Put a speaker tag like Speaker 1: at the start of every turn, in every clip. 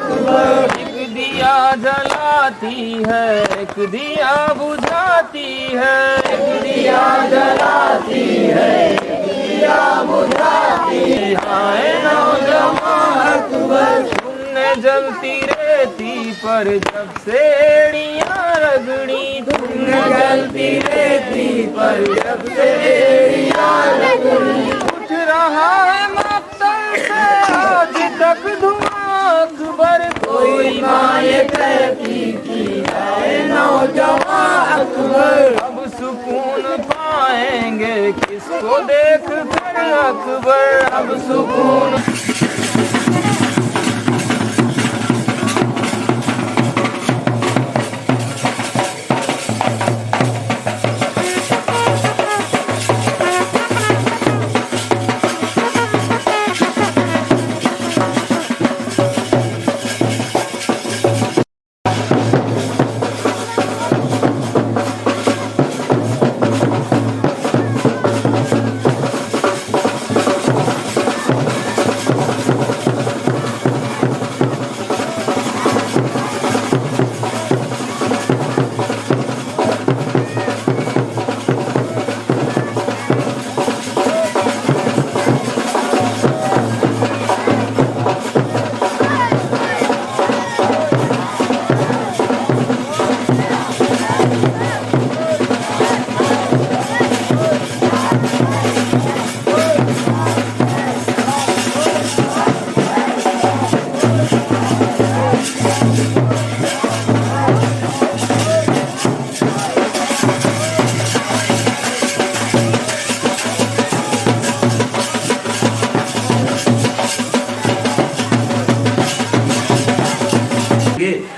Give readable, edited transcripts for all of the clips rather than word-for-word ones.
Speaker 1: अकबर। एक दिया जलाती है, एक दिया बुझाती है, एक दिया जलाती है, एक दिया बुझाती है। हाय नौजवान अकबर, तुमने जलती रेती पर जब से एड़ियां रगड़ी, तुमने जलती रेती पर जब से एड़ियां रगड़ी। उठ रहा है मक्तल से आज तक धुआं अकबर, कोई माँ ये कहती थी हाय नौजवान अकबर। अब सुकून पाएंगे किसको देख कर अकबर, अब सुकून।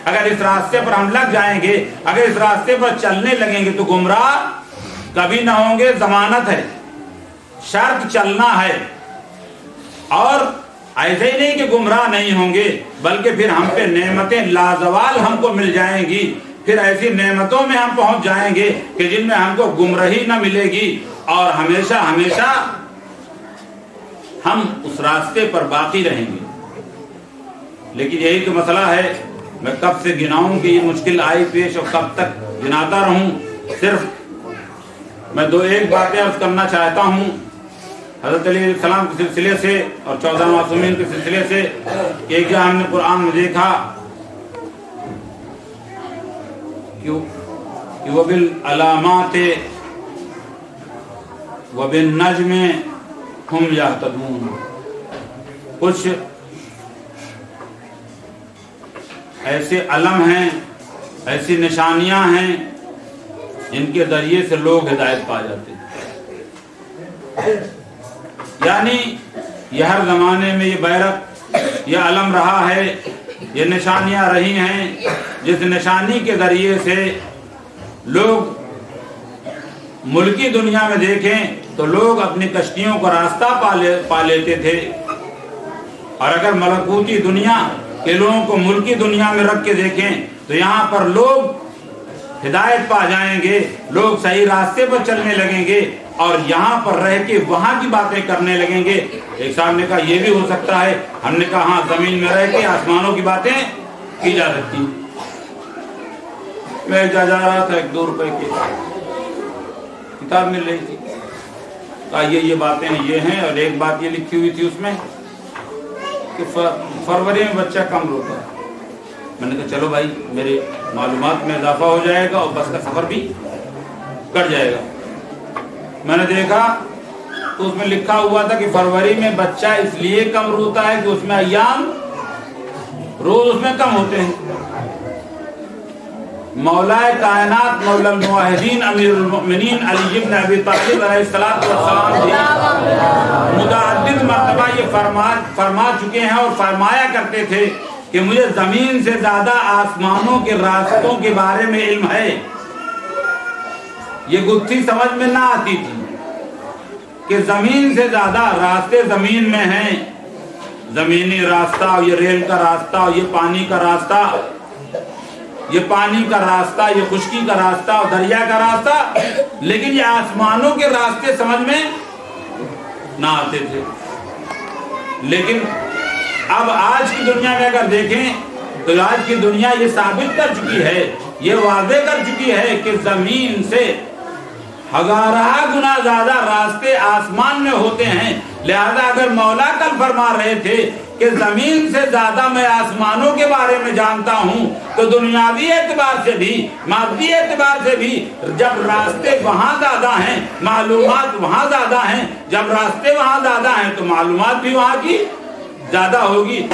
Speaker 2: अगर इस रास्ते पर हम लग जाएंगे, अगर इस रास्ते पर चलने लगेंगे तो गुमराह कभी ना होंगे। जमानत है, शर्त चलना है। और ऐसे ही नहीं कि गुमराह नहीं होंगे, बल्कि फिर हम पे नेमतें लाजवाल हमको मिल जाएंगी। फिर ऐसी नेमतों में हम पहुंच जाएंगे कि जिनमें हमको गुमराही न मिलेगी और हमेशा हमेशा हम उस रास्ते पर बाकी रहेंगे। लेकिन यही तो मसला है, मैं कब से गिनाऊं कि ये मुश्किल आई पेश और कब तक गिनाता रहूं। सिर्फ मैं एक बातें अर्ज करना चाहता हूं हज़रत अली सलाम के सिलसिले से और 14 मासूमीन के सिलसिले से। एक जगह हमने कुरान में देखा कि वो बिल अलामाते व बिन नज्म हुम यहतदून। कुछ ऐसे अलम हैं, ऐसी निशानियां हैं जिनके जरिए से लोग हिदायत पा जाते हैं। यानी यह हर जमाने में ये बैरक, ये अलम रहा है, ये निशानियां रही हैं, जिस निशानी के जरिए से लोग मुल्की दुनिया में देखें तो लोग अपनी कश्तियों को रास्ता पा लेते थे। और अगर मलकूती दुनिया के लोगों को मुल्की दुनिया में रख के देखें तो यहाँ पर लोग हिदायत पा जाएंगे, लोग सही रास्ते पर चलने लगेंगे और यहाँ पर रह के वहाँ की बातें करने लगेंगे। एक साहब ने कहा यह भी हो सकता है। हमने कहा हाँ, जमीन में रह के आसमानों की बातें की जा सकती। मैं जा रहा था, 2 रुपए की किताब मिल रही थी, कहा ये बातें ये हैं। और एक बात ये लिखी हुई थी उसमें कि फरवरी में बच्चा कम रोता है। मैंने कहा चलो भाई, मेरे मालूमात में इजाफा हो जाएगा और बस का सफर भी कट जाएगा। मैंने देखा तो उसमें लिखा हुआ था कि फरवरी में बच्चा इसलिए कम रोता है कि उसमें अय्याम रोज उसमें कम होते हैं। मौलाए कायनात मौलम मुवाहिदीन अमीरुल मोमिनीन अली इब्न अबी तालिब अलैहिस्सलातु वस्सलाम मुतअद्दिद मर्तबा ये फरमा चुके हैं और फरमाया करते थे कि मुझे जमीन से ज्यादा आसमानों के रास्तों के बारे में इल्म है। ये गुत्थी समझ में ना आती थी कि जमीन से ज्यादा रास्ते जमीन में हैं। जमीनी रास्ता, ये रेल का रास्ता, ये पानी का रास्ता, ये पानी का रास्ता, ये खुश्की का रास्ता और दरिया का रास्ता। लेकिन ये आसमानों के रास्ते समझ में ना आते थे। लेकिन अब आज की दुनिया में अगर देखें तो आज की दुनिया ये साबित कर चुकी है, ये वादे कर चुकी है कि जमीन से हजारों गुना ज्यादा रास्ते आसमान में होते हैं। लिहाजा अगर मौला कल फरमा रहे थे कि जमीन से ज्यादा मैं आसमानों के बारे में जानता हूँ, तो दुनियावी एतबार से भी, मादी एतबार से भी, जब रास्ते वहाँ ज्यादा हैं, मालूमात वहाँ ज्यादा हैं, जब रास्ते वहाँ ज्यादा हैं, तो मालूमात भी वहाँ की ज्यादा होगी।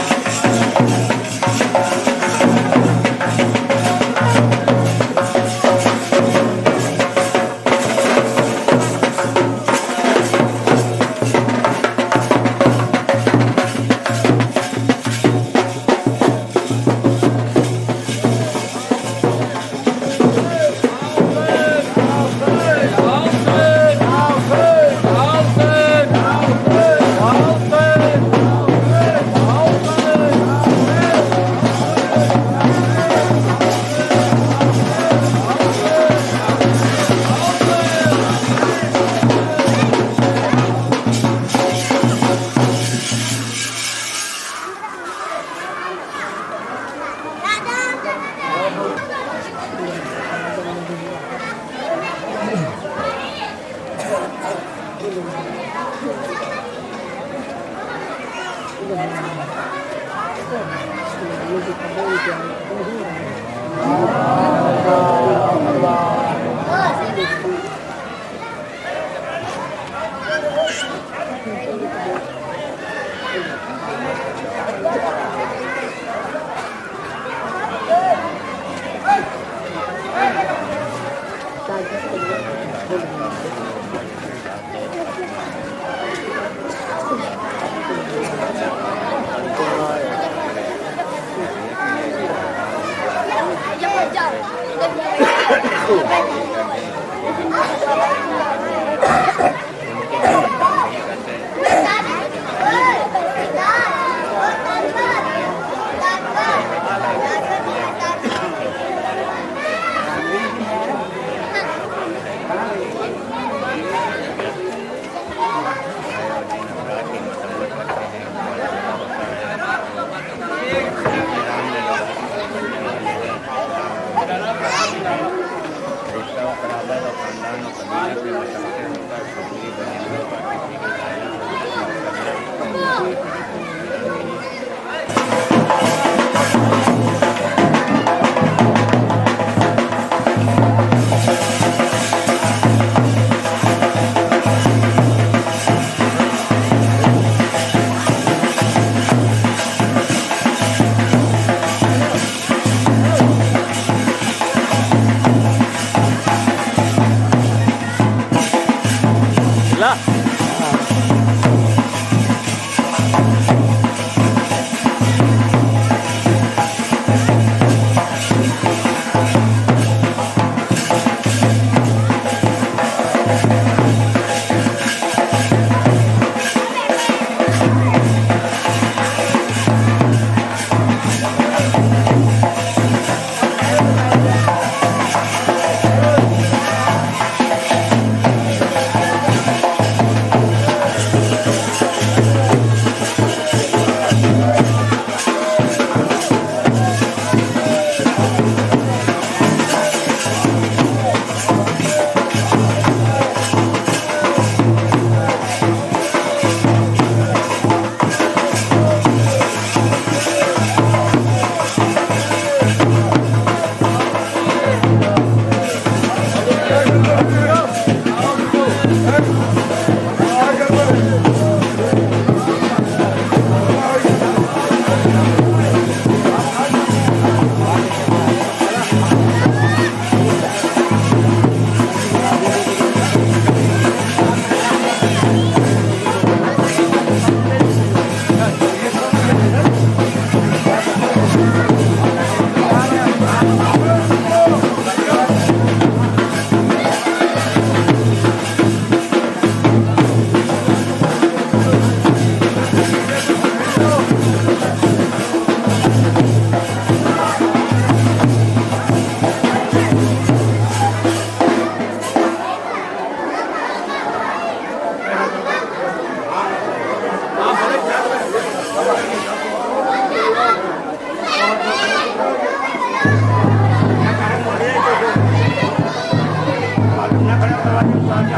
Speaker 3: समाज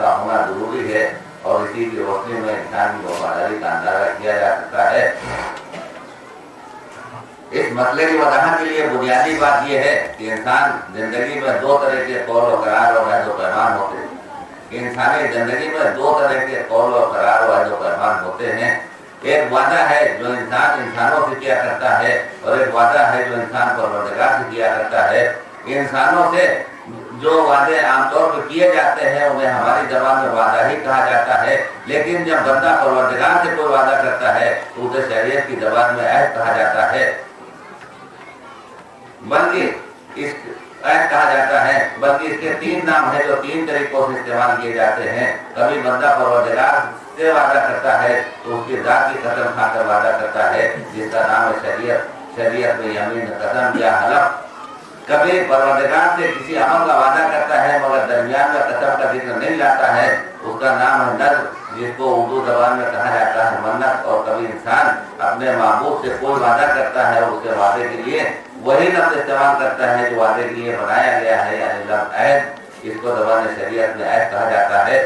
Speaker 3: का होना जरूरी है और इसी की रोशनी में इंसान की वफादारी का अंदाजा किया जा सकता है। इस मसले की वजाहत के लिए बुनियादी बात यह है कि इंसान जिंदगी में दो तरह के कौल और करार और अहद व पैमान होते हैं। इंसानी जिंदगी में दो तरह के कौल और करार और अहद व पैमान होते हैं। एक वादा है जो इंसान इंसानों से किया करता है और एक वादा है जो इंसान परवरदिगार से किया करता है। इंसानों से जो वादे आमतौर पर किए जाते हैं उन्हें हमारी ज़बान में वादा ही कहा जाता है, लेकिन जब बंदा परवरदिगार से कोई वादा करता है तो उसे शरीयत की ज़बान में अहद कहा जाता है, बल्कि इस अहद कहा जाता है। बल्कि इसके तीन नाम है जो तीन तरीकों से इस्तेमाल किए जाते हैं। कभी बंदा परवरदिगार से वादा करता है तो उसकी जात की कसम खाकर वादा करता है, जिसका नाम है शरीयत। शरीयत में यमीन कसम या हलफ। कभी परवरदिगार से किसी अमल का वादा करता है मगर दरमियान में कसम का जिक्र नहीं लाता है, उसका नाम है नज़्र, जिसको उर्दू ज़बान में कहा जाता है मन्नत। और कभी इंसान अपने महबूब से कोई वादा करता है, उसके वादे के लिए वही लफ्ज़ इस्तेमाल करता है जो वादे के लिए बनाया गया है, यानी लफ्ज़ अहद। इसको ज़बान शरीयत में अहद कहा जाता है।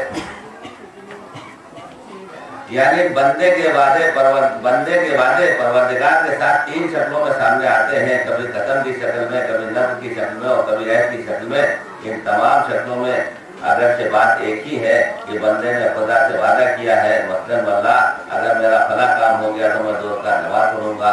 Speaker 3: यानी बंदे के वादे परवरदिगार के साथ तीन शक्लों में सामने आते हैं, कभी कसम की शक्ल में, कभी नज़्र की शक्ल में और कभी अहद की शक्ल में। इन तमाम शक्लों में अगर से बात एक ही है कि बंदे ने खुदा से वादा किया है, मसलन अल्लाह अगर मेरा फला काम हो गया तो मैं 2 रकात नमाज पढ़ूंगा,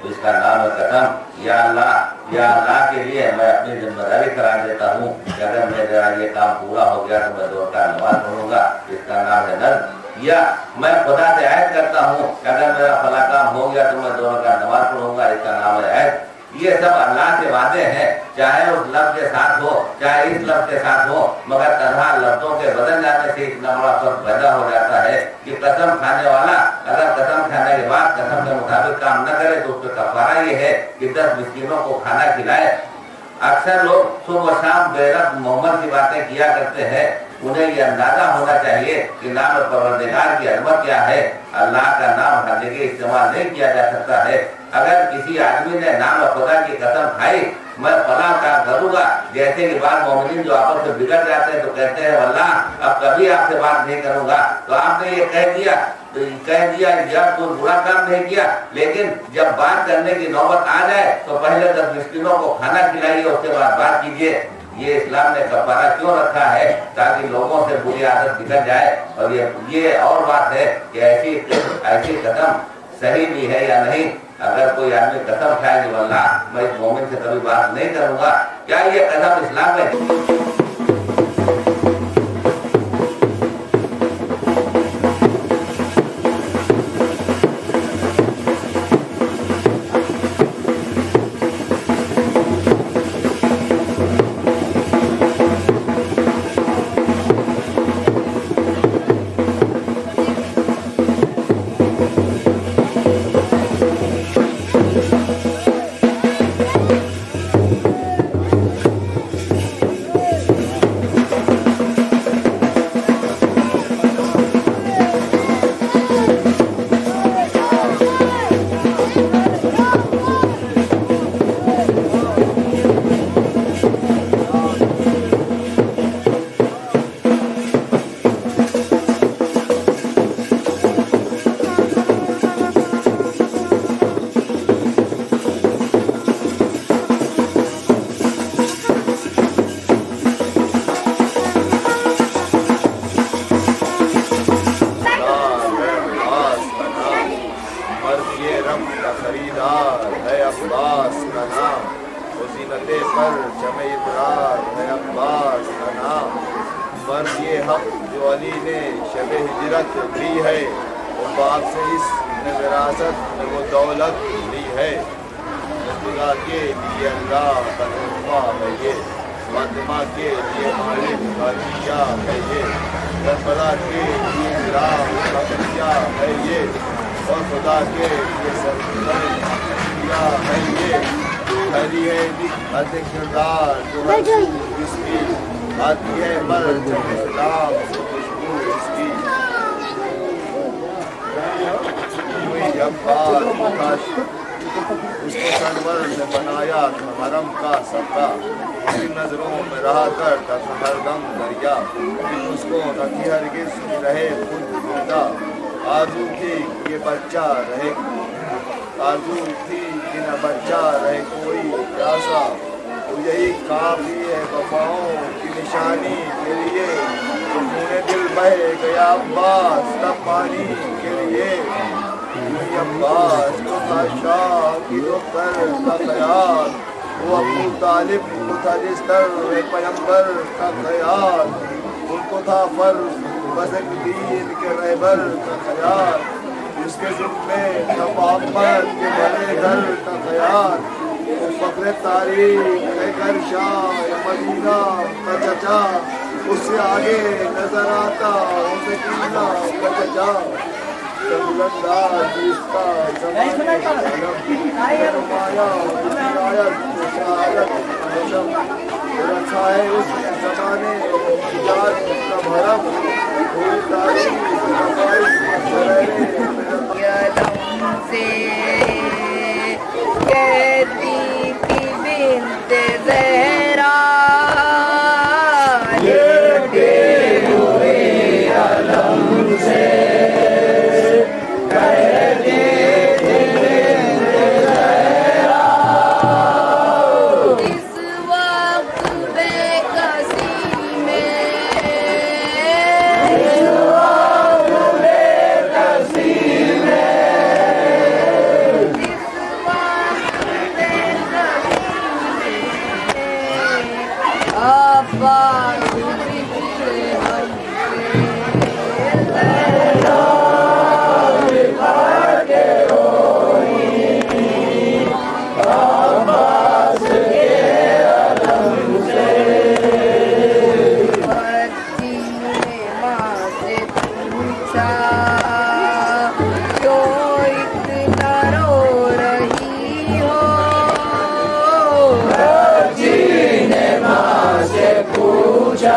Speaker 3: तो इसका नाम है कसम। या अल्लाह के लिए मैं अपनी जिम्मेदारी करार देता हूँ कि अगर मेरा ये काम पूरा हो गया तो मैं 2 रकात नमाज पढ़ूंगा, इसका नाम है नज़्र। या मैं खुदा से अहद करता हूँ कि अगर मेरा फला काम हो गया तो मैं 2 रकात नमाज पढ़ूंगा, इसका नाम है अहद। ये सब अल्लाह के वादे हैं, चाहे उस लफ्ज़ के साथ हो चाहे इस लफ्ज़ के साथ हो, मगर तन्हा लफ्ज़ों के बदल जाने से इतना बड़ा फर्क पैदा हो जाता है कि कसम खाने वाला अगर कसम खाने के बाद कसम के मुताबिक काम न करे तो उसका कफारा ये है कि 10 मिस्कीनों को खाना खिलाए। अक्सर लोग सुबह शाम बेरब मोहम्मद की बातें किया करते हैं। उन्हें यह अंदाजा होना चाहिए कि नाम परवरदिगार की अजमत क्या है। अल्लाह का नाम हर जगह इस्तेमाल नहीं किया जा सकता है। अगर किसी आदमी ने नाम खुदा की कसम खाई मैं फला का करूंगा, जैसे कि बाद मोमिनीन जो आपस में बिगड़ जाते हैं तो कहते हैं अल्लाह अब कभी आपसे बात नहीं करूंगा, तो आपने ये कह दिया जब कोई बुरा काम नहीं किया, लेकिन जब बात करने की नौबत आ जाए तो पहले 10 मिस्कीनों को खाना खिलाइए, उसके बाद बात कीजिए। ये इस्लाम ने कफारा क्यों रखा है? ताकि लोगों से बुरी आदत निकल जाए। और ये और बात है कि ऐसी कसम सही भी है या नहीं। अगर कोई आदमी कसम खाए कि अल्लाह मैं इस मोमिन से कभी बात नहीं करूंगा, क्या ये कसम इस्लाम में?
Speaker 4: उसको सरवर ने बनाया था हरम का सपना, उसकी नजरों में रहा करता था हरदम दरिया, उसको रखी हरगिज रहे खुद जिंदा, आरज़ू थी ये बच्चा रहे, आरज़ू थी कि न बच्चा रहे कोई प्यासा, तो यही काफी है वफाओं की निशानी के लिए, तो खूने दिल बह गया अब्बास तब पानी के लिए, अब्बास को था शाह की दोपहर का ख्याल, वो अबू तालिब को था जिस तरह पैगंबर का ख्याल, उनको था फर्ज बस एक दीन के रहबर का ख्याल, जिसके ज़िम्मे था मोहम्मद के बड़े घर का ख्याल, वो फख्र तारीख है घर शाह मदीना का चचा, उससे आगे नजर आता हो सकीना का चचा, जिसका ज़माने का नुमाया रखा है उस ज़माने का भरम, पूरी तारीख
Speaker 5: से कहती थी बिन्ते ज़हरा, लेटे हुए अलम से कहती थी बिन्ते ज़हरा, इस वक्त बेकसी में, इस वक्त बेकसी में, अब्बास बिछड़े हमसे के रोई, अब्बास के अलम से, बच्ची ने माँ से पूछा क्यों इतना रो रही हो, बच्ची ने माँ से पूछा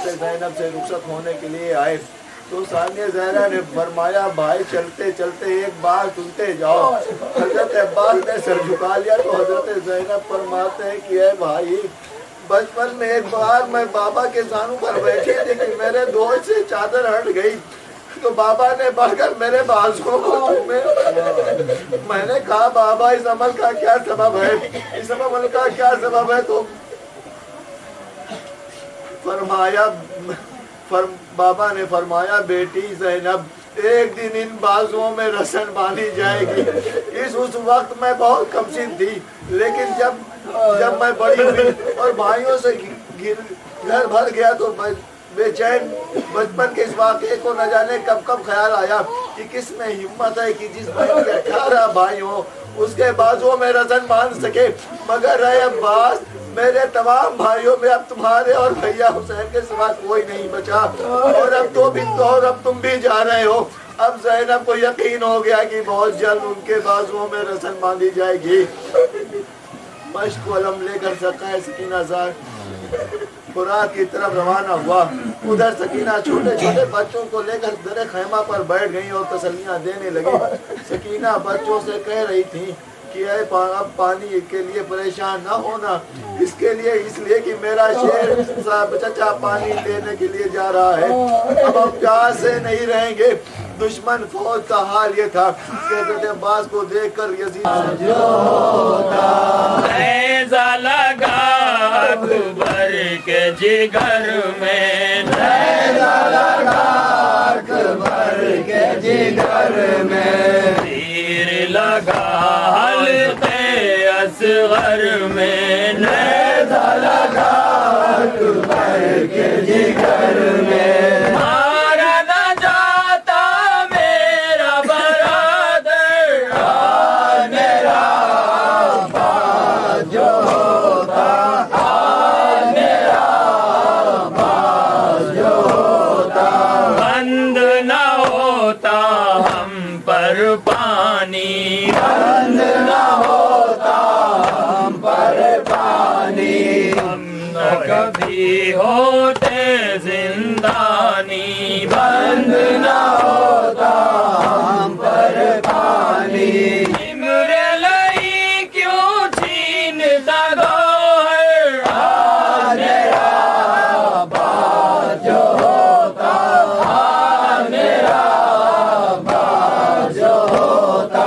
Speaker 4: हजरत ज़ैनब से रुखसत होने के लिए आए तो सानिया ज़हरा ने फरमाया भाई चलते चलते एक बार सुनते जाओ। हजरत अब्बास ने सर झुका लिया तो हजरत ज़ैनब फरमाते हैं कि है भाई बचपन में एक बार मैं बाबा के जानू पर बैठी थी कि मेरे दोष से चादर हट गई तो बाबा ने बढ़कर मेरे बाजुओं को चूमे। मैंने कहा बाबा इस अमल का क्या सबब है, इस अमल का क्या सबब है? तो बाबा ने फरमाया बेटी ज़ैनब एक दिन इन बाजुओं में रसन बांधी जाएगी। उस वक्त मैं बहुत कमसिन थी, लेकिन जब मैं बड़ी हुई और भाइयों से घर भर गया तो बेचैन बचपन के इस वाक़े को न जाने कब कब ख्याल आया कि किस में हिम्मत है कि जिस बहन के 18 भाई हो उसके बाजुओं में रसन बांध सके। मगर रहे अब्बास मेरे तमाम भाइयों में अब तुम्हारे और भैया हुसैन के सिवा कोई नहीं बचा और अब तुम भी जा रहे हो। अब ज़ैनब को यकीन हो गया कि बहुत जल्द उनके बाजुओं में रसन बांधी जाएगी। मश्क अलम लेकर सकीना खुराक की तरफ रवाना हुआ। उधर सकीना छोटे छोटे बच्चों को लेकर दरे खैमा पर बैठ गई और तसल्लियां देने लगी। सकीना बच्चों से कह रही थी कि अब पानी के लिए परेशान ना होना, इसलिए कि मेरा शेर साहब चचा पानी लेने के लिए जा रहा है। अब हम प्यास से नहीं रहेंगे। दुश्मन फौज का हाल ये था कि हज़रत अब्बास को देखकर यजीद
Speaker 1: लगा अकबर के जिगर में, लगा अकबर के जिगर में, तीर लगा हल्के असगर में, लगा अकबर के जिगर में, मारा न जाता मेरा बरादर, मेरा बाज जो होता, मेरा बाज जो होता, बंद न होता हम पर पानी, बंद न होता हम पर पानी, हम न कभी होते जिंदानी, बंद न होता हम पर पानी, इमरे लई क्यों छीनता गोहर, मेरा बाज जो होता, मेरा बाज जो होता,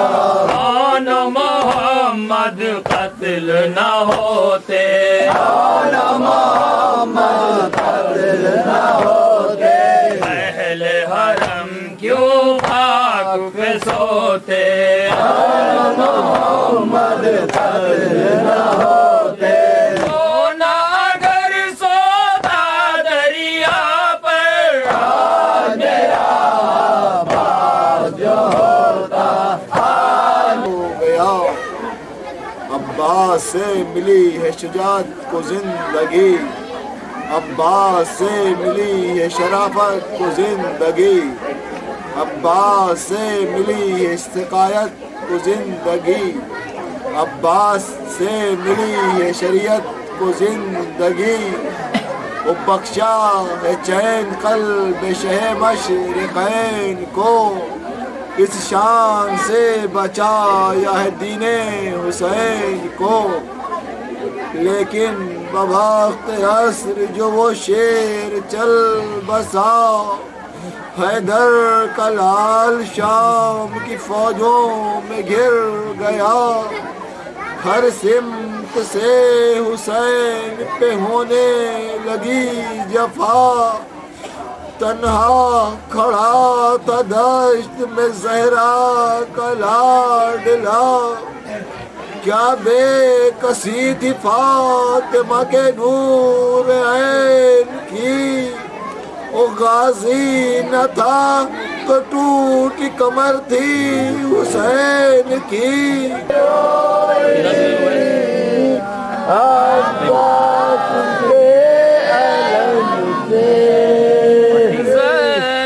Speaker 1: कौन मोहम्मद कत्ल न होते, कौन मोहम्मद कत्ल न होते, पहले हरम क्यों खाक पे सोते, कौन मोहम्मद कत्ल न होते, सोना अगर सोता दरिया पर, मेरा बाज जो होता,
Speaker 4: हो गया। अब्बास से मिली है शुजात को जिंदगी, अब्बास से मिली है शराफत को जिंदगी, अब्बास से मिली है इस्तिकायत को जिंदगी, अब्बास से मिली है शरीयत को जिंदगी, वो बख्शा है चैन क़ल्ब शह मशरिक़ैन को, इस शान से बचाया है दीने हुसैन को। लेकिन बवक्त असर जो वो शेर चल बसा, हैदर का लाल शाम की फौजों में घिर गया, हर सिमत से हुसैन पे होने लगी जफा, तन्हा खड़ा था दश्त में ज़हरा का लाडला, क्या बेकसी थी फातिमा के नूर ऐन की, ओ गाजी न था तो टूटी कमर थी हुसैन की।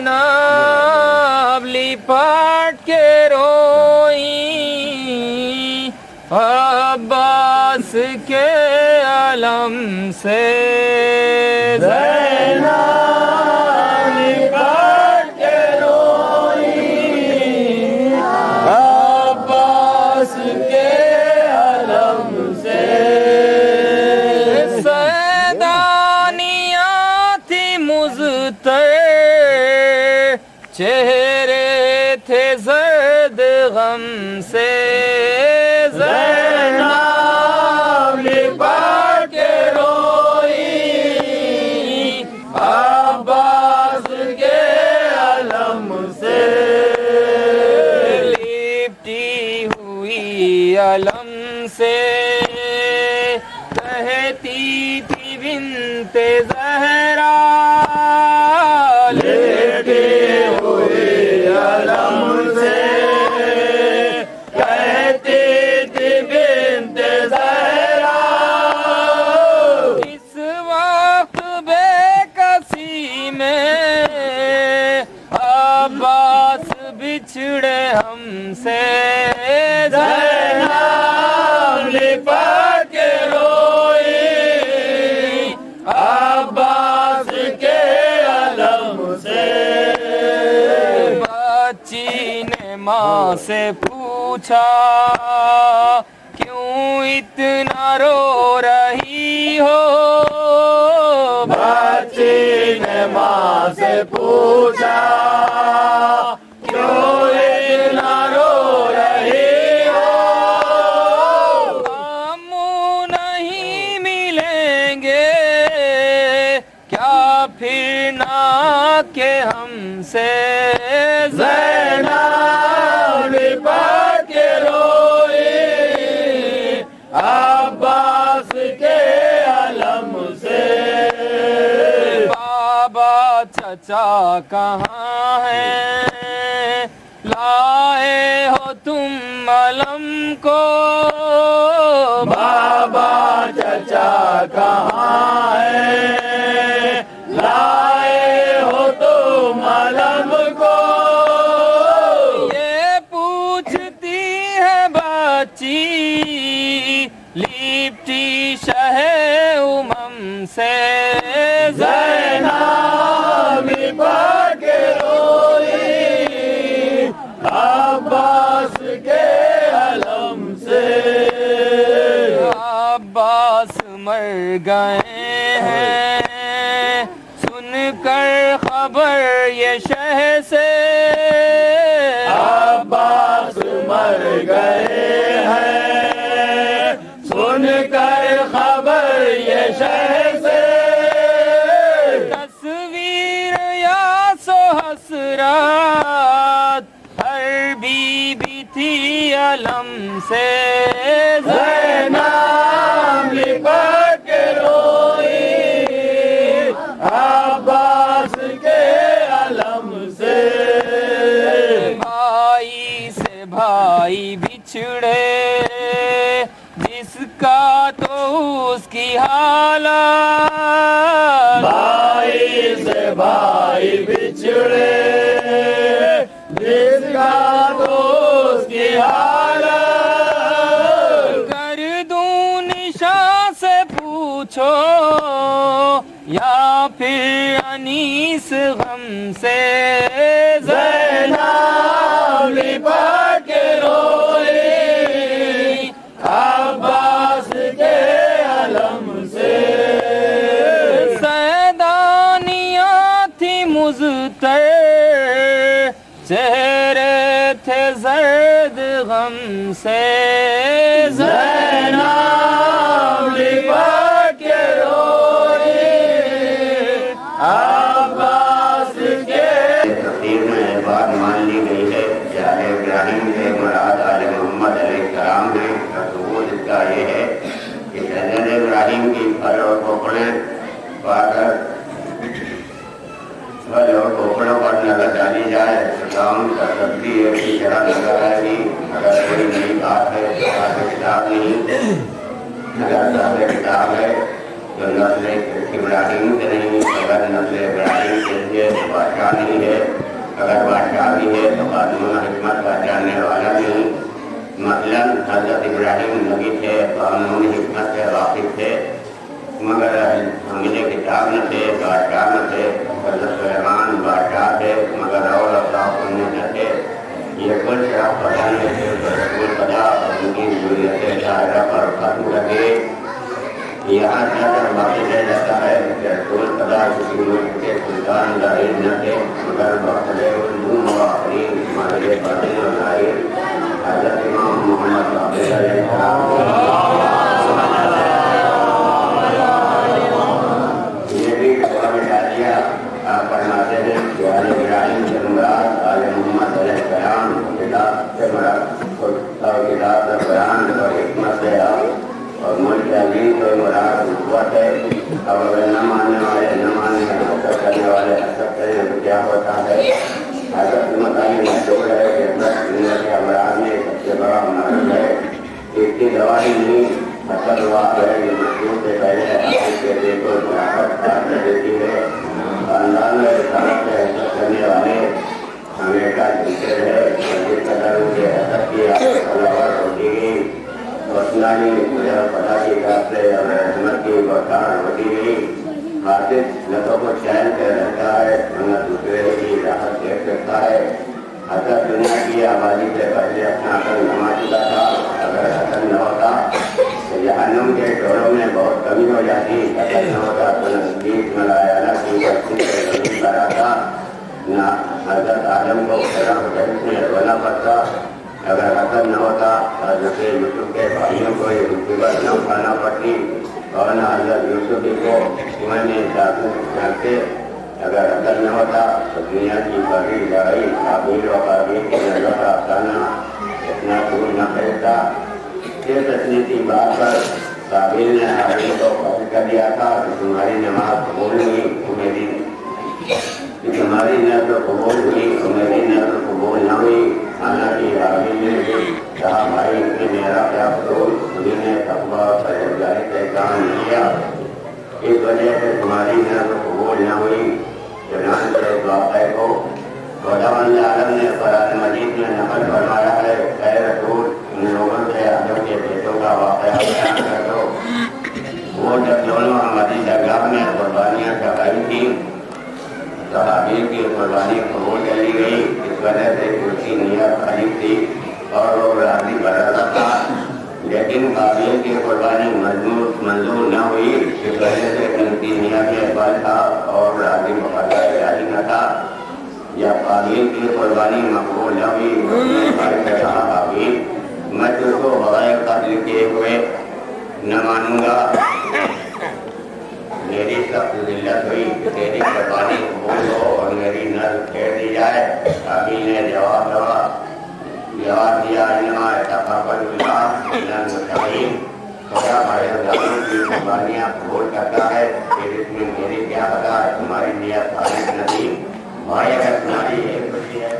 Speaker 1: ज़ैनब लिपट के रोई, अब्बास के अलम से ज़ैनब लिपट के रोई, अब्बास के अलम से। सैदानियाँ थी मुज़तर, चेहरे थे जर्द गम से, ज़ैनब लिपट के रोई, अब्बास के अलम से। लिपटी हुई अलम से कहती थी बिन्ते ज़हरा, लिपटी हुई अलम से कहती थी बिन्ते ज़हरा। इस वक्त बेकसी में अब्बास बिछड़े हमसे, ज़ैनब लिपट के रोई, अब्बास के अलम से। बच्ची ने माँ से पूछा, क्यों इतना रो रही हो? बच्ची ने माँ से पूछा, क्यों इतना रो रही हो? मामू नहीं मिलेंगे क्या फिर ना के हमसे, ज़ैनब लिपट के रोई, अब्बास के अलम से। बाबा चचा कहाँ हैं, लाए हो तुम अलम को? बाबा चचा कहाँ हैं, लाए हो तुम अलम को? ये पूछती है बच्ची लिपटी शहे उमम से, ज़ैनब लिपट के रोई, अब्बास के अलम से। अब्बास मर गए हैं सुनकर खबर ये शह से, अब्बास मर गए हैं सुनकर खबर ये शह से। तस्वीर या सो हसरत हर बीबी थी अलम से, ज़ैनब लिपट के रोई, अब्बास के अलम से। भाई से भाई बिछड़े जिसका तो उसकी हालत, भाई से भाई बिछड़े जिसका तो उसकी हालत। कर दूं निशान से पूछो या फिर अनीस गम से, ज़ैनब लिपट के रोई, अब्बास के अलम से। सैदानियाँ थी मुज़तर, चेहरे थे जर्द गम से, ज़ैनब लिपट के रोई, अब्बास के।
Speaker 3: तफसीर में बात मान ली गई है चाहे इब्राहिम से मुराद आले मोहम्मद अलैहिस्सलाम है। सबूत इसका ये है कि हज़रत इब्राहिम की फल और कोकड़े पाकर फल और कोकड़ों पर नजर डाली जाए तो काम का सब्जी एक ही तरह नजर आएगी। अगर कोई नई बात है तो सारे किताब नहीं, अगर सारे किताब है तो नस्ल इब्राहिम से नहीं, अगर नस्ल इब्राहिम के लिए तो बादशाह नहीं है, अगर बादशाह भी है तो कानून हिकमत का जानने वाला नहीं। मसलन हजरत इब्राहिम नबी थे, कानून हिकमत से वाकिफ थे, मगर हमने किताब न थे, बादशाह न थे। हजरत सुलेमान बादशाह थे, मगर और अल्लाह न थे। ये कुछ पता नहीं थे, बिल्कुल पता उनकी जरूरत दायरा पर खत्म लगे। यहाँ तक बाकी रह जाता है कि रसूल पता किसी मुल्क के सुल्तान जाहिर न थे, मगर बखले आखिरी हमारे पढ़ने और जाहिर हजरत इमाम मोहम्मद ये भी डालिया फरमाते हैं कि आले इब्राहिम से मुराद आले मोहम्मद अलैहिस्सलाम किताब से किताब का बयान और हिकमत से और मुल्क अजीम को मुराद हुकूमत है। अब अगर न मानने वाले न मानने का हसद करने वाले हसद करें तो क्या होता है? हजरत मताली मशहूर है कि दुनिया के अमराज में सबसे बड़ा मर्ज है। इसकी दवाई नहीं हसद हुआ है, ये मशहूर से पहले आपके देखो देती है। खानदान में रिसालत से हसद करने वाले हमेशा जीते रहे। जिस कदर उनके हसद की अलावत होती गई वसनानी पता की से रहमत की बरकरार होती गई। हासिल लतों को चैन कर रहता है, वरना दूसरे की राहत देख सकता है। हसद दुनिया की आबादी से पहले अपना अकल नमा चुका था। अगर हसद न होता तो जहन्नुम के टोलों में बहुत कमी हो जाती। हसद न होता तो नजदीक मलायाना की बस्ती से जमीन पर आता, न हजरत आदम को में रोना पड़ता। अगर हसद न होता हजरत यूसुफ के भाइयों को ये मुसीबत न उठाना पड़ती और न हजरत यूसुफ को कुएं में डालते। अगर हसद न होता तो दुनिया की बड़ी लड़ाई काबिल और काबिल की नजर का अफसाना इतना दूर न फैलता। ये तकनीकी बात पर काबिल ने हाबिल को कबूल कर दिया था कि तुम्हारी नमाज कबूल हुई, मेरी तुम्हारी नजर कबूल हुई और मेरी नजर कबूल न हुई। हालांकि हाबिल ने भी कहा भाई कि मेरा क्या कसूर, उन्होंने तकवा परहेजगारी से काम किया, इस वजह से तुम्हारी नजर कबूल न हुई। चुनांचे इस वाक़े को खुदावंद आलम ने कुरान मजीद में नकल फरमाया है। ऐ रसूल, उन लोगों से आदम के बेटों का वाक़या बयान कर दो। वो जब दोनों हमारी दरगाह में कुर्बानियाँ चढ़ाई थी तो हाबिल की कुर्बानी कबूल कर ली गई। इस वजह से उसकी नीयत खरीद थी और वो राजी बरसा था, लेकिन काबिल की कुर्बानी मंजूर न हुई। इस वजह से उनकी नीयत में बल था और राजी मुकद्दर जारी न था। जब काबिल की कुर्बानी मकबूल न हुई तो कहा काबिल, मैं तुझको बगैर कत्ल किए हुए न मानूंगा। मेरी सख्त जिल्लत हुई कि तेरी कुर्बानी कबूल हो और मेरी नज़र फेर दी जाए। काबिल ने जवाब दिया, इन्नमा यतक़ब्बलुल्लाह मिनल मुत्तक़ीन, खुदा परहेज़गारों की कुर्बानियाँ कबूल करता है। फिर इसमें मेरी क्या पता है, तुम्हारी नियत खालिस नहीं। भाई अगर तुम्हारी एक बच्ची है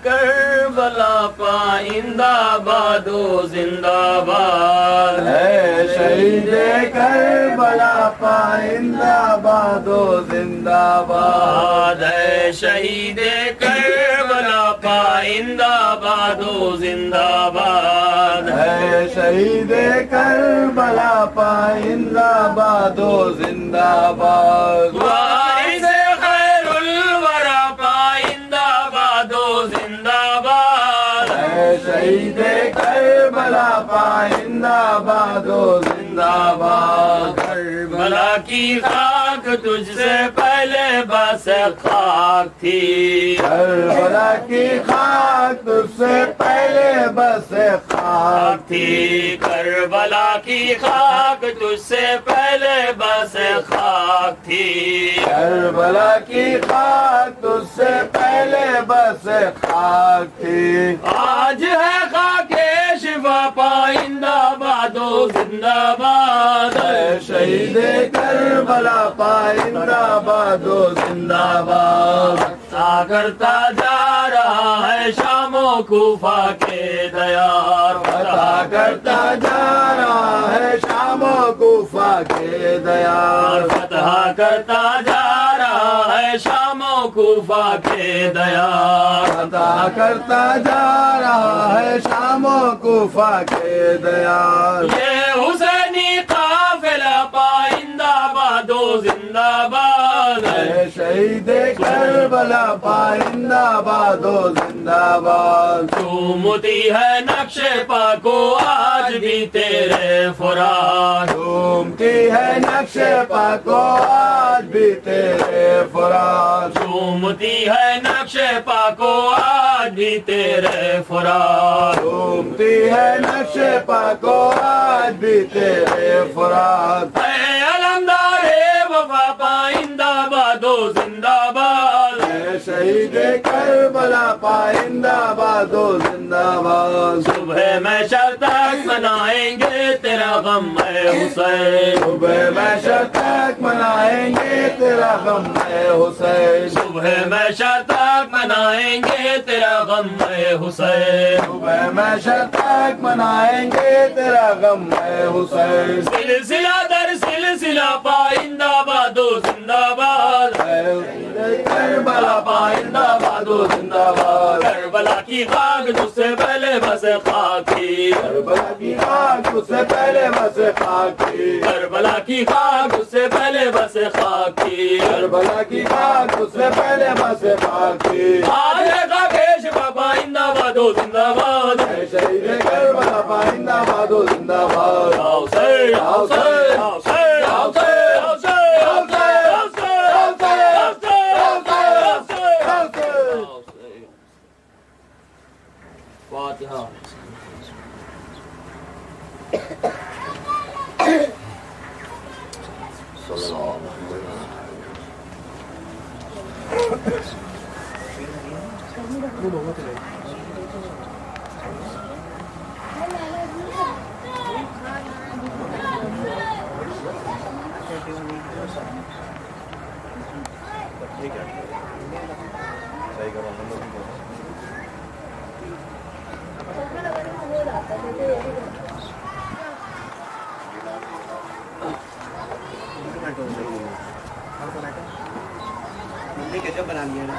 Speaker 1: करबला पाइंदा बादो जिंदाबाद
Speaker 4: है। शहीद करबला पाइंदा बादो जिंदाबाद
Speaker 1: है। शहीद करबला पाइंदा बादो जिंदाबाद
Speaker 4: है। शहीद करबला पाइंदा बादो जिंदाबाद
Speaker 1: वारिस खैरुल वरा पाइंदा बादो जिंदाबाद
Speaker 4: है। शहीद करबला पाइंदा बादो जिंदाबाद
Speaker 1: करबला की खाक तुझसे पहले बस खाक थी।
Speaker 4: करबला की खाक तुझसे पहले बस खाक
Speaker 1: थी। करबला की खाक तुझसे पहले बस खाक थी।
Speaker 4: करबला की खाक तुझसे पहले बस खाक थी।
Speaker 1: आज है खाके शिवा पाइंदाबादो जिंदाबाद।
Speaker 4: शहीद करबला पाइंदाबादो जिंदाबाद।
Speaker 1: फतह करता जा रहा है शामो कूफा के दयार।
Speaker 4: फतह करता जा रहा है शामो कूफा के दयार।
Speaker 1: फतह करता जा रहा है शामो कूफा के दयार।
Speaker 4: फतह करता जा रहा है शामो कूफा के दयार।
Speaker 1: ये हुसैनी काफिला पाइंदाबादो जिंदाबाद।
Speaker 4: शहीद करबला पाइंदाबादो जिंदाबाद।
Speaker 1: झूमती है नक्शे पाको आज भी तेरे फुरात।
Speaker 4: झूमती है नक्शे पाको आज भी तेरे फुरात।
Speaker 1: झूमती है नक्शे पाको आज भी तेरे फुरात।
Speaker 4: झूमती है नक्शे पाको आज भी तेरे फुरात।
Speaker 1: अलमदारे वफा पाइंदाबादो जिंदाबाद।
Speaker 4: शहीद करबला पाइंदाबादो जिंदाबाद।
Speaker 1: सुबह में शतक मनाएंगे तेरा गम है हुसैन।
Speaker 4: सुबह में शतक मनाएंगे तेरा गम है हुसैन।
Speaker 1: सुबह में शतक मनाएंगे तेरा गम है हुसैन।
Speaker 4: सुबह में शतक मनाएंगे तेरा गम है हुसैन।
Speaker 1: सिलसिला दर सिलसिला पाइंदाबादो जिंदाबाद।
Speaker 4: करबला पाइंदाबादो जिंदाबाद।
Speaker 1: करबला की खाक तुझसे पहले बस खाक थी।
Speaker 4: करबला की खाक तुझसे पहले बस खाक थी।
Speaker 1: करबला की खाक तुझसे पहले बस खाक थी।
Speaker 4: करबला की खाक तुझसे पहले बस खाक थी।
Speaker 1: आज का पेश पाइंदाबादो जिंदाबाद।
Speaker 4: शहीद करबला पाइंदाबादो जिंदाबाद।
Speaker 1: हुसैन हुसैन हुसैन हुसैन फातिहा।
Speaker 6: बना लिया ना।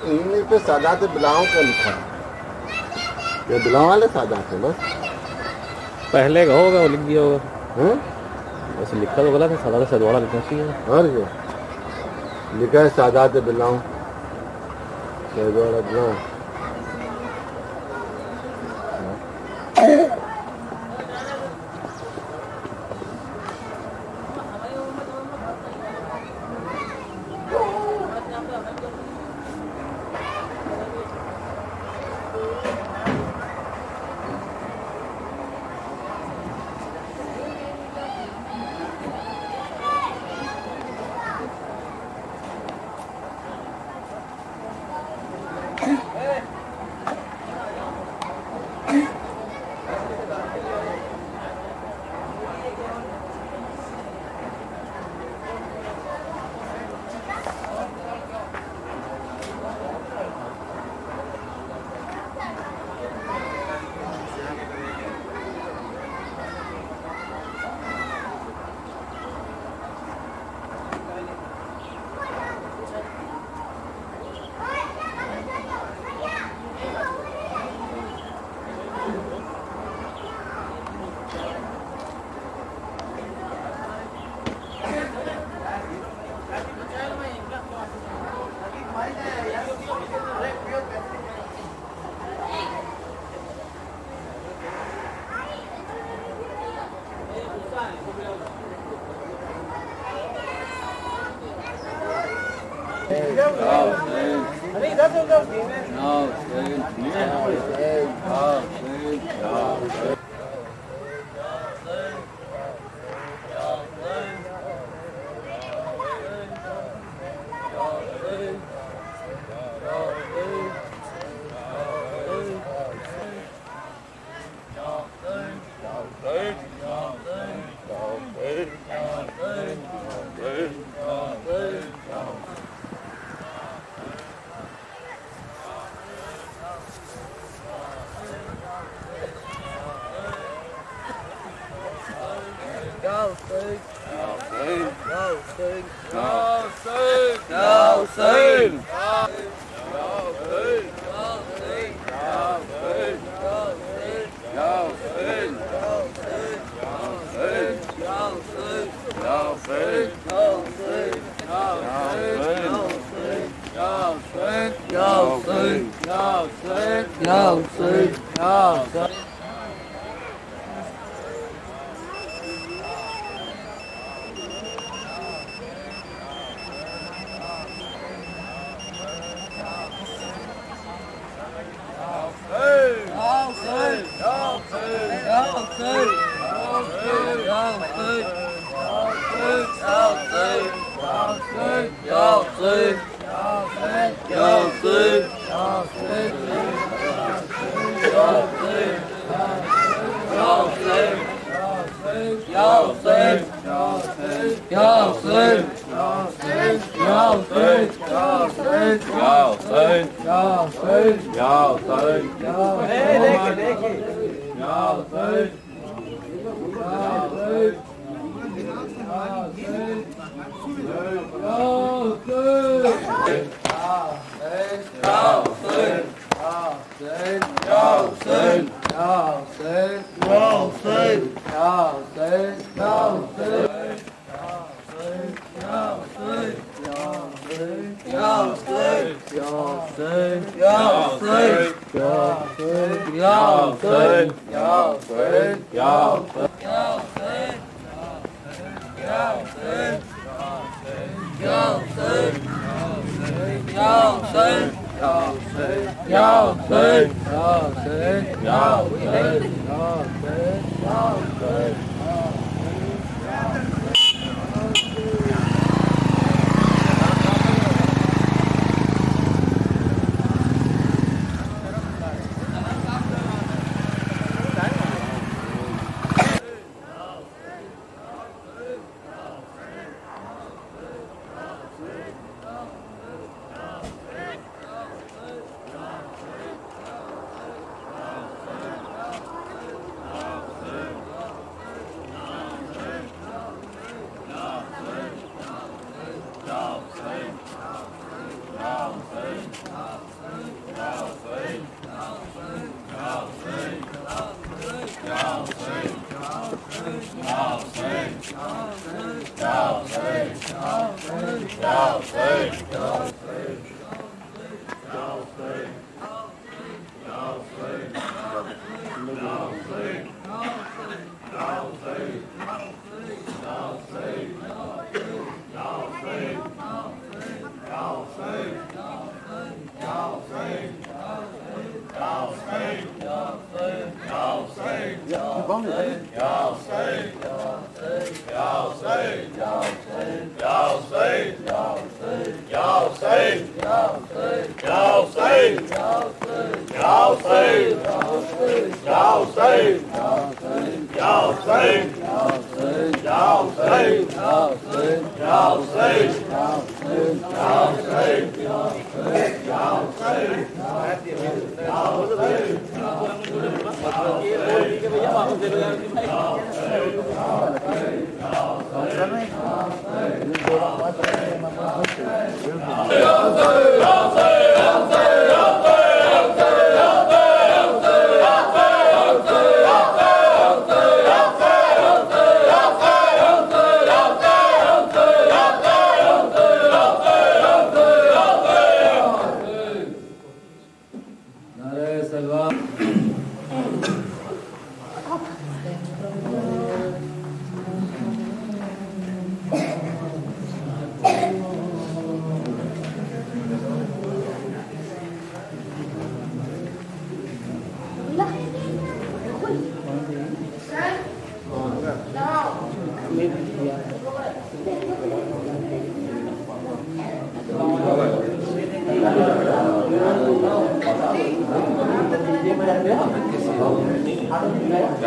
Speaker 4: इन्हीं पे सादात बिलाओं का लिखा है। ये बिलाओ वाले सादात है बस।
Speaker 6: पहले का होगा वो लिख दिया होगा।
Speaker 4: हैं?
Speaker 6: वैसे लिखा तो गलत है, सादा सदवाड़ा लिखना चाहिए।
Speaker 4: और क्या लिखा है? सादात बिलाओ सदवाड़ा बिलाओ।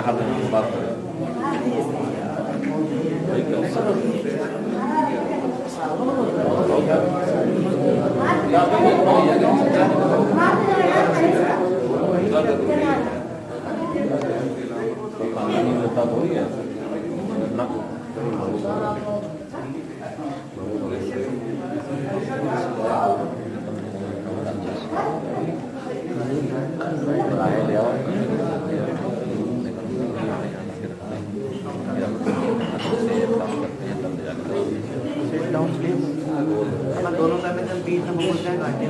Speaker 6: हाथ में बात करें।
Speaker 7: दोनों का में जब बीच में पहुंच जाए घाटे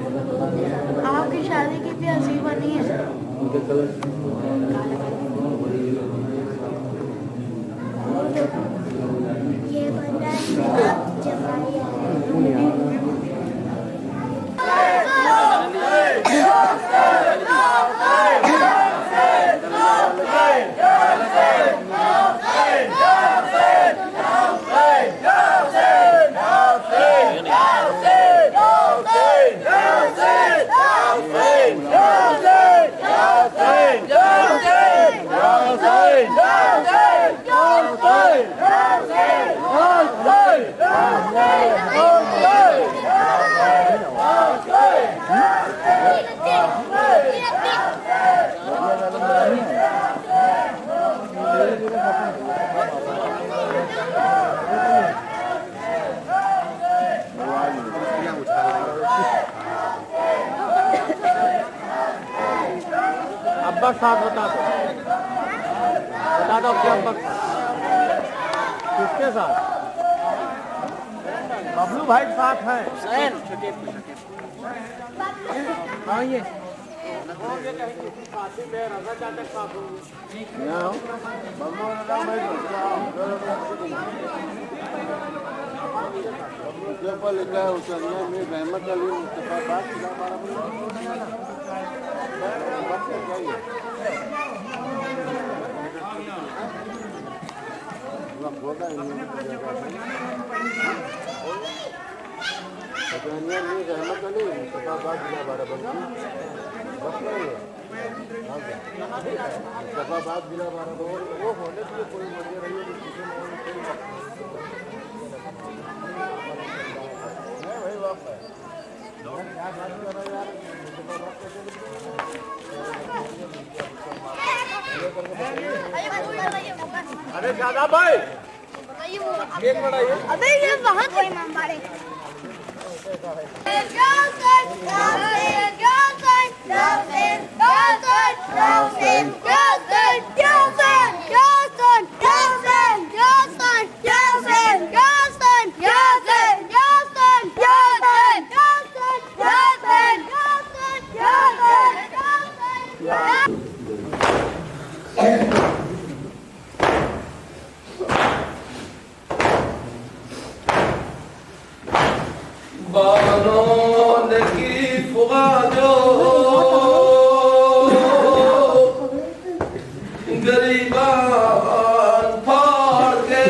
Speaker 8: आपकी शादी कितनी हंसी बनी है। ये बंदा
Speaker 6: अब्बा साथ बता दो क्या अब्बा किसके साथ? बबलू भाई के साथ है। हाँ ये
Speaker 4: पर लिखा है उस में रहमत अली मुस्तफा बात रहमत अली मुस्तफा बात मुस्तफाबाद जिला बारह वो होने के लिए कोई मर्जी रही है भाई वापस क्या बात कर रहा यार
Speaker 6: अरे दादा भाई एक बढ़ाइए।
Speaker 8: अबे ये बहुत कोई मां मारे
Speaker 1: बानों की फुगा जो गरीबान फाड़ के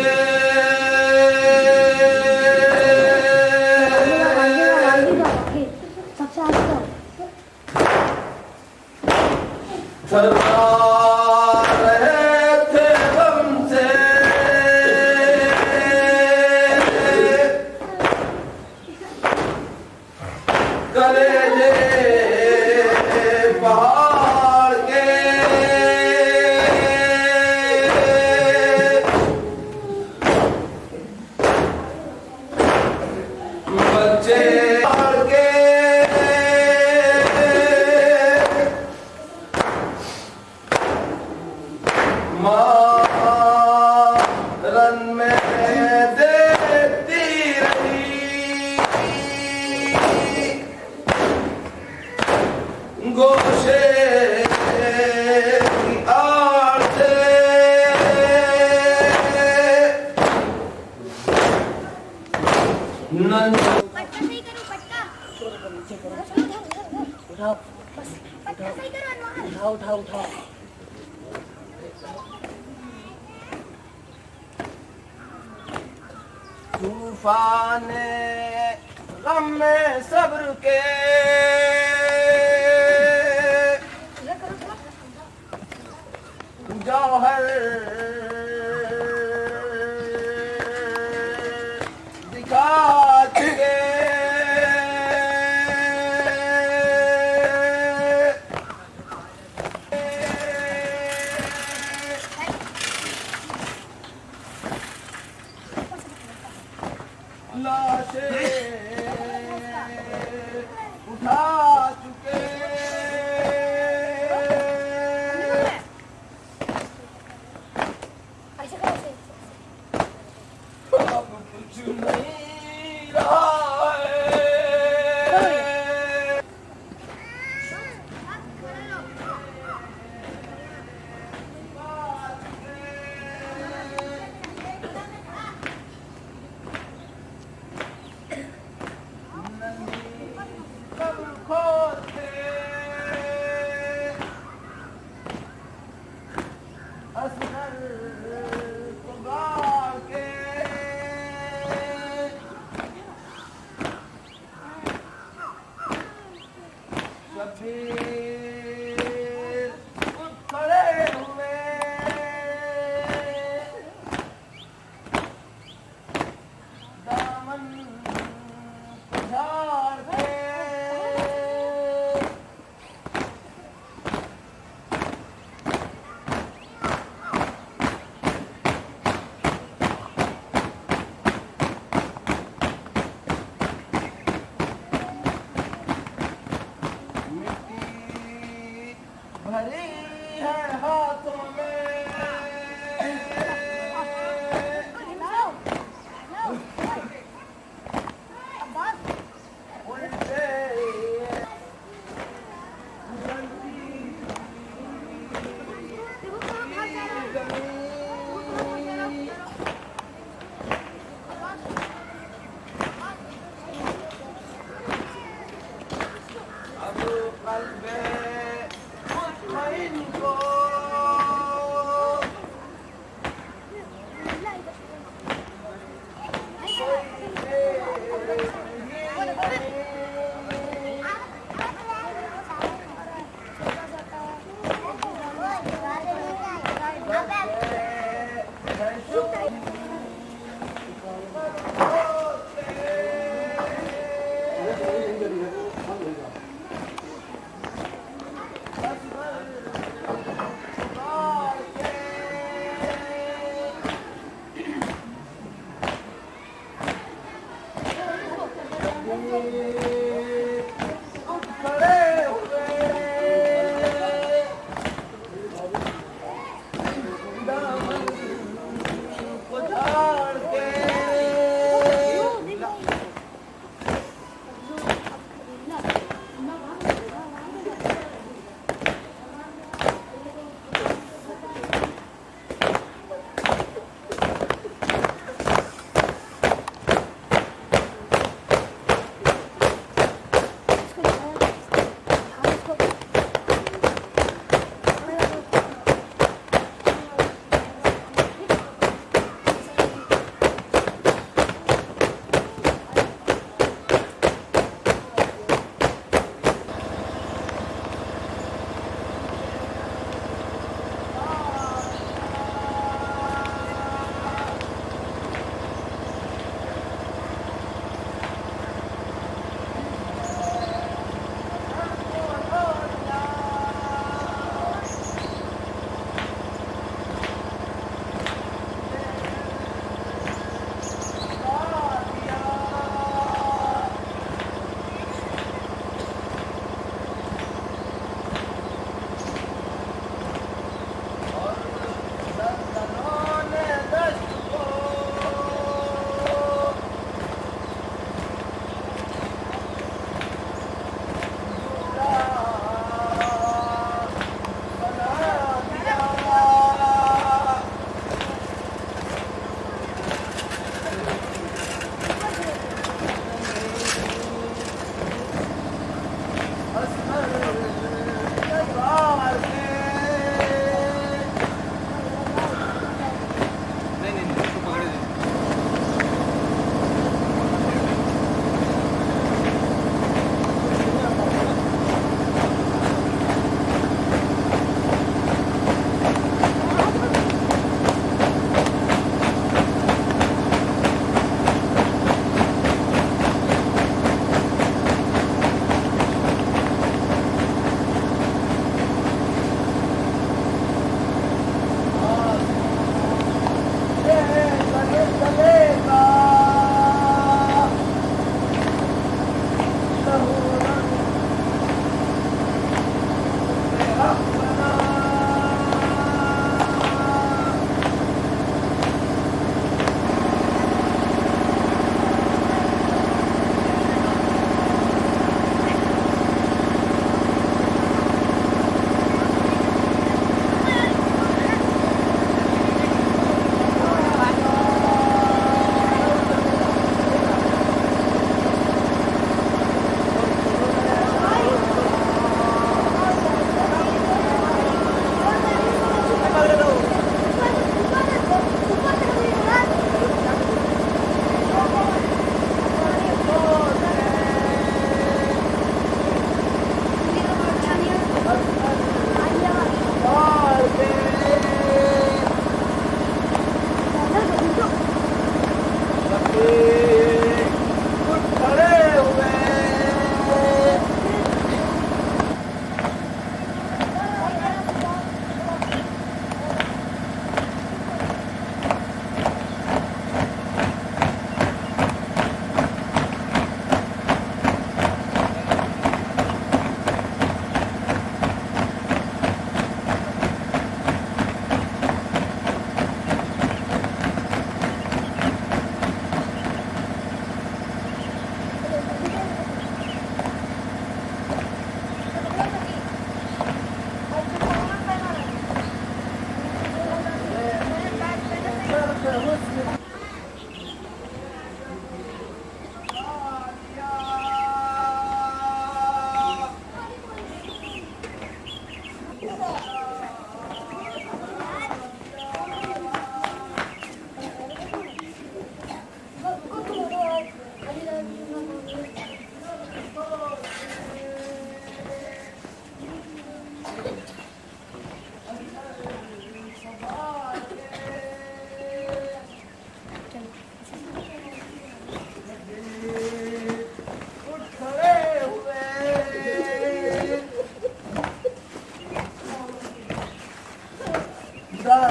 Speaker 4: तूफान गम में सब्र के जौहर दिखा चुके उठा चुके अब कुछ नहीं रहा है। असगर खुदा के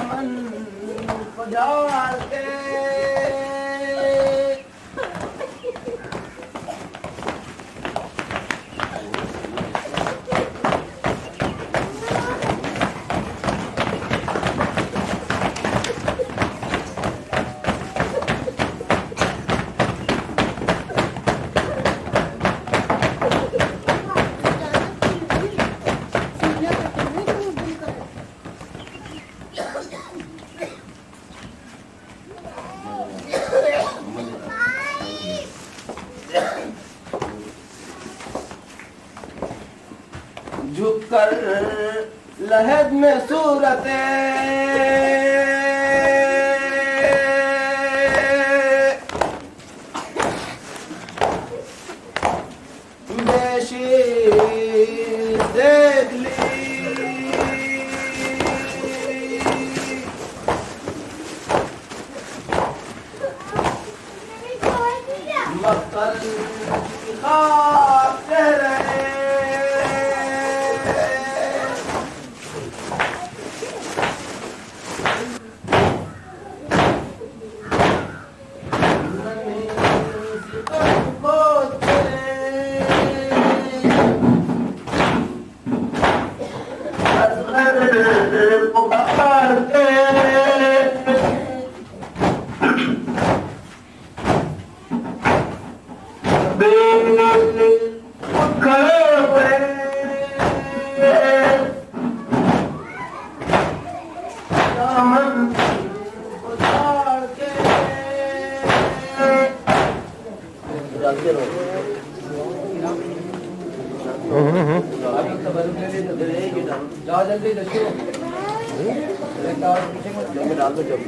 Speaker 7: दामन पधारते झुककर लहद में सूरते देशी देख ली मक्कल की खाक कह रहे जल्दी डाल दो जब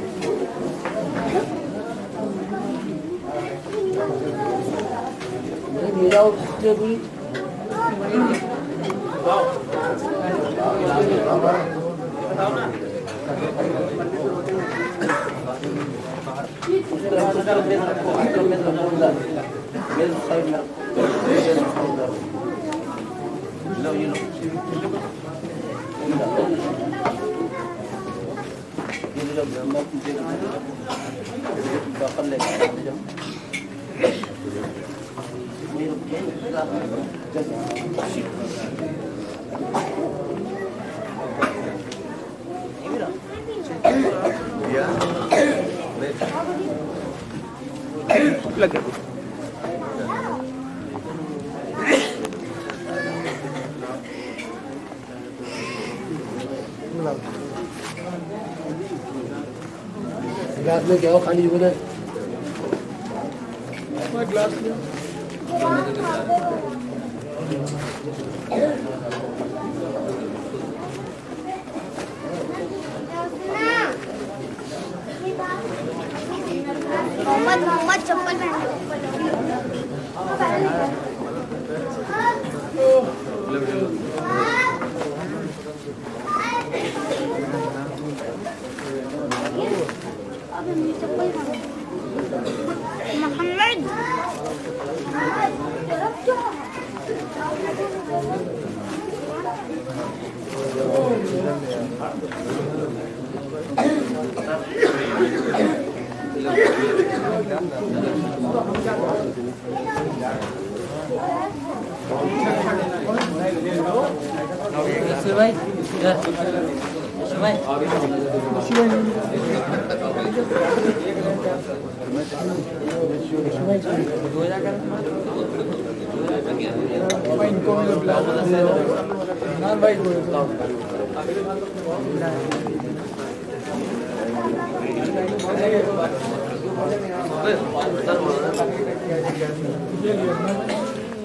Speaker 7: ले जाओ भी ग्लास में क्या हो खाली बोले ग्लास में
Speaker 8: मोहम्मद चप्पल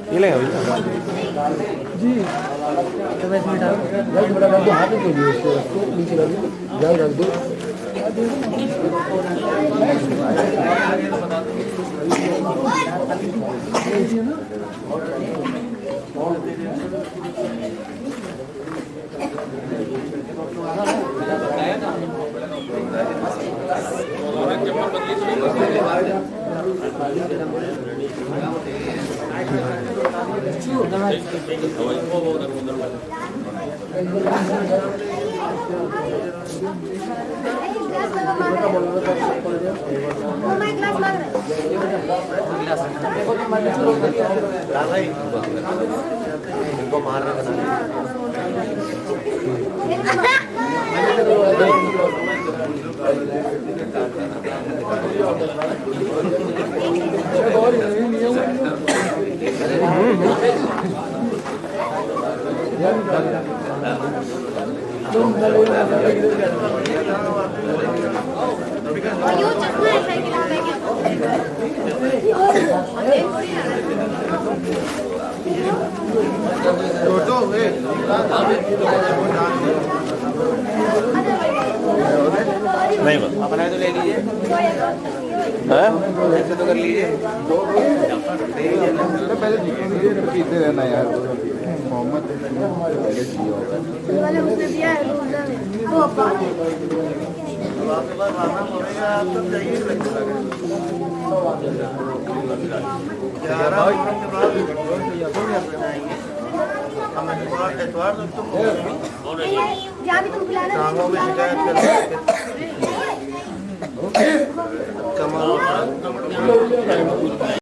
Speaker 6: ये लेगा जी तो मैं इसमें डाल बड़ा डाल दो हाथ में दो इसको नीचे डाल दो जाओ डाल दो
Speaker 8: ग्लास मांग रहे
Speaker 7: इनको मारना
Speaker 8: और यूं चश्मा है साइकिल पे
Speaker 4: छोटो है
Speaker 6: नहीं बस
Speaker 7: अपना तो ले लीजिए
Speaker 6: है
Speaker 7: ऐसे तो कर लीजिए
Speaker 4: पहले पीते रहना यार मोहम्मद पहले चाहिए होगा
Speaker 8: वाले उसने दिया है रोजा में वो अपना
Speaker 4: आपके पास आना पड़ेगा आप सब जाइए
Speaker 8: जहाँ भी तुम खिलाना
Speaker 4: टांगों में शिकायत कर